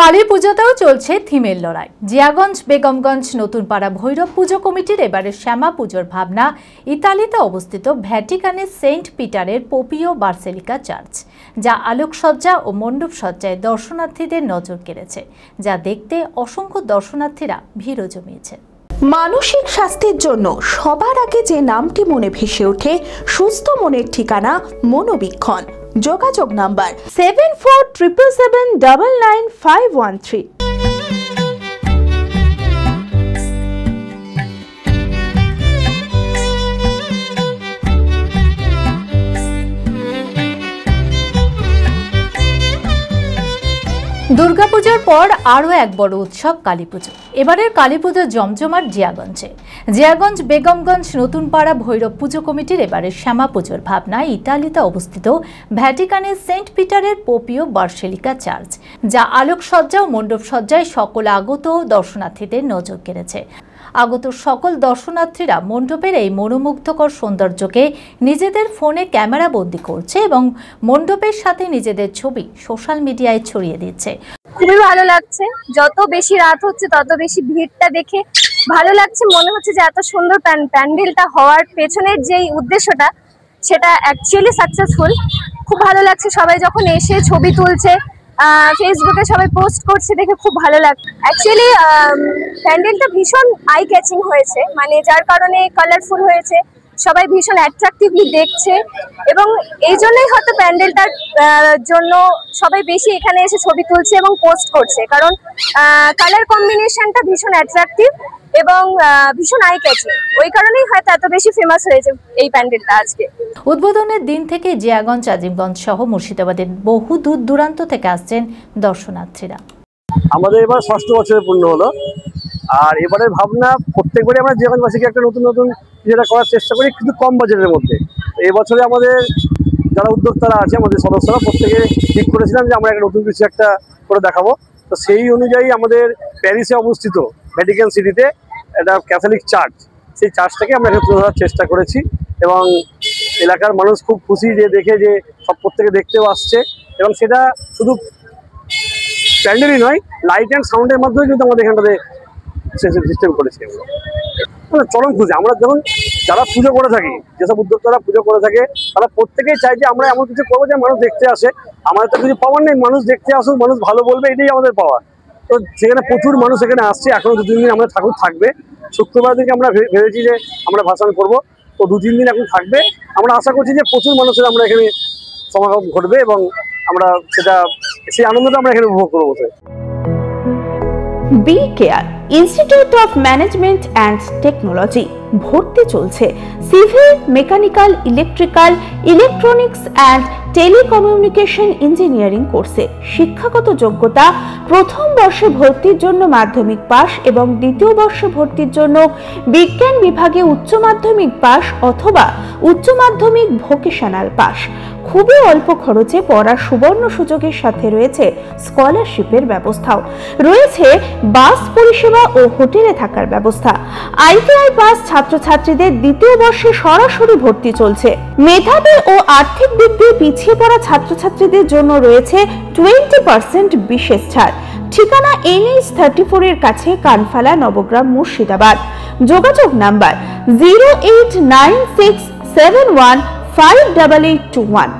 কালী পুজোতেও চলছে থিমের লড়াই। জিয়াগঞ্জ বেগমগঞ্জ নতুনপাড়া ভৈরব পুজো কমিটির এবারের শ্যামা পুজোর ভাবনা ইতালিতে অবস্থিত ভ্যাটিকানের সেন্ট পিটারের পোপিও বার্সেলিকা চার্চ, যা আলোকসজ্জা ও মণ্ডপসজ্জায় দর্শনার্থীদের নজর কেড়েছে, যা দেখতে অসংখ্য দর্শনার্থীরা ভিড়ও জমিয়েছে। মানসিক স্বাস্থ্যের জন্য সবার আগে যে নামটি মনে ভেসে ওঠে, সুস্থ মনের ঠিকানা মনোবীক্ষণ। যোগাযোগ নাম্বার 7477799513। দুর্গাপূজার পর আরও এক বড় উৎসব কালীপুজো। এবারের কালীপুজো জমজমাট জিয়াগঞ্জে। জিয়াগঞ্জ বেগমগঞ্জ নতুনপাড়া ভৈরব পুজো কমিটির এবারের শ্যামা পুজোর ভাবনা ইতালিতে অবস্থিত ভ্যাটিকানের সেন্ট পিটারের পোপিও বার্সেলিকা চার্চ, যা আলোকসজ্জা ও মণ্ডপসজ্জায় সকল আগত দর্শনার্থীদের নজর কেড়েছে। আগত সকল দর্শনার্থীরা মণ্ডপের এই মনোমুগ্ধকর সৌন্দর্যকে নিজেদের ফোনে ক্যামেরা বন্দি করছে এবং মণ্ডপের সাথে নিজেদের ছবি সোশ্যাল মিডিয়ায় ছড়িয়ে দিচ্ছে। খুবই ভালো লাগছে। যত বেশি রাত হচ্ছে তত বেশি ভিড়টা দেখে ভালো লাগছে। মনে হচ্ছে যে এত সুন্দর প্যান্ডেলটা হওয়ার পেছনের যেই উদ্দেশ্যটা, সেটা অ্যাকচুয়ালি সাকসেসফুল। খুব ভালো লাগছে। সবাই যখন এসে ছবি তুলছে, ফেসবুকে সবাই পোস্ট করছে, দেখে খুব ভালো লাগছে। অ্যাকচুয়ালি প্যান্ডেলটা ভীষণ আই ক্যাচিং হয়েছে, মানে যার কারণে কালারফুল হয়েছে, সবাই ভীষণ অ্যাট্রাকটিভলি দেখছে এবং এই জন্যই হয়তো প্যান্ডেলটার জন্য সবাই বেশি এখানে এসে ছবি তুলছে এবং পোস্ট করছে, কারণ কালার কম্বিনেশনটা ভীষণ অ্যাট্রাকটিভ এবং ভীষণ আই ক্যাচিং। ওই কারণেই হয়তো এত বেশি ফেমাস হয়েছে এই প্যান্ডেলটা আজকে। উদ্বোধনের দিন থেকে জিয়াগঞ্জ, আজিমগঞ্জ সহ মুর্শিদাবাদের বহু দূর দূরান্ত থেকে আসছেন দর্শনার্থীরা। আমাদের এবার 6ষ্ঠ বছরে পূর্ণ হলো, আর এবারের ভাবনা প্রত্যেকবারই আমরা জিয়াগঞ্জবাসীকে একটা নতুন নতুন যেটা করার চেষ্টা করি, কিন্তু কম বাজেটের মধ্যে। এই বছরে আমাদের যারা উদ্যোক্তারা আছে, আমাদের সদস্যরা প্রত্যেকে ঠিক করেছিলাম যে আমরা একটা নতুন কিছু একটা করে দেখাবো। তো সেই অনুযায়ী আমাদের প্যারিসে অবস্থিত ভ্যাটিকান সিটিতে একটা ক্যাথলিক চার্চ, সেই চার্চটাকে আমরা এখানে তুলে ধরার চেষ্টা করেছি এবং এলাকার মানুষ খুব খুশি যে দেখে, যে সব প্রত্যেকে দেখতেও আসছে। এবং সেটা শুধু প্যান্ডেলই নয়, লাইট অ্যান্ড সাউন্ডের মাধ্যমে কিন্তু আমাদের এখানটাতে সিস্টেম করেছি। আমরা চরম খুশি। আমরা যখন যারা পুজো করে থাকি, যেসব উদ্যোক্তারা পুজো করে থাকে, তারা প্রত্যেকেই চাই যে আমরা এমন কিছু করবো যে মানুষ দেখতে আসে। আমাদের তো কিছু পাওয়ার নেই, মানুষ দেখতে আসুক, মানুষ ভালো বলবে, এটাই আমাদের পাওয়া। তো সেখানে প্রচুর মানুষ এখানে আসছে। এখনো 2-3 দিন আমরা ঠাকুর থাকবে। শুক্রবার দিনকে আমরা ভেবেছি যে আমরা ভাসান করবো, তো 2-3 দিন এখন থাকবে। আমরা আশা করছি যে প্রচুর মানুষের আমরা এখানে সমাগম ঘটবে এবং আমরা সেই আনন্দটা আমরা এখানে উপভোগ করবো। B care institute of management and technology ভর্তি চলছে civil, mechanical, electrical, electronics and telecommunication engineering কোর্সে। শিক্ষাগত যোগ্যতা: প্রথম বর্ষে ভর্তির জন্য মাধ্যমিক পাস এবং দ্বিতীয় বর্ষে ভর্তির জন্য বিজ্ঞান বিভাগে উচ্চ মাধ্যমিক পাস অথবা উচ্চ মাধ্যমিক ভোকেশনাল পাস। খুবই অল্প খরচে পড়ার সুবর্ণ সুযোগের সাথে রয়েছে স্কলারশিপের ব্যবস্থাও। রয়েছে বাস পরিষেবা ও হোটেলে থাকার ব্যবস্থা। আইটিআই পাস ছাত্রছাত্রীদের দ্বিতীয় বর্ষে সরাসরি ভর্তি চলছে। মেধাবী ও আর্থিক দিক দিয়ে পিছিয়ে পড়া ছাত্রছাত্রীদের জন্য রয়েছে 20% বিশেষ ছাড়। ঠিকানা NH 34 এর কাছে, কানফালা, নবগ্রাম, মুর্শিদাবাদ। যোগাযোগ নাম্বার 08967158821।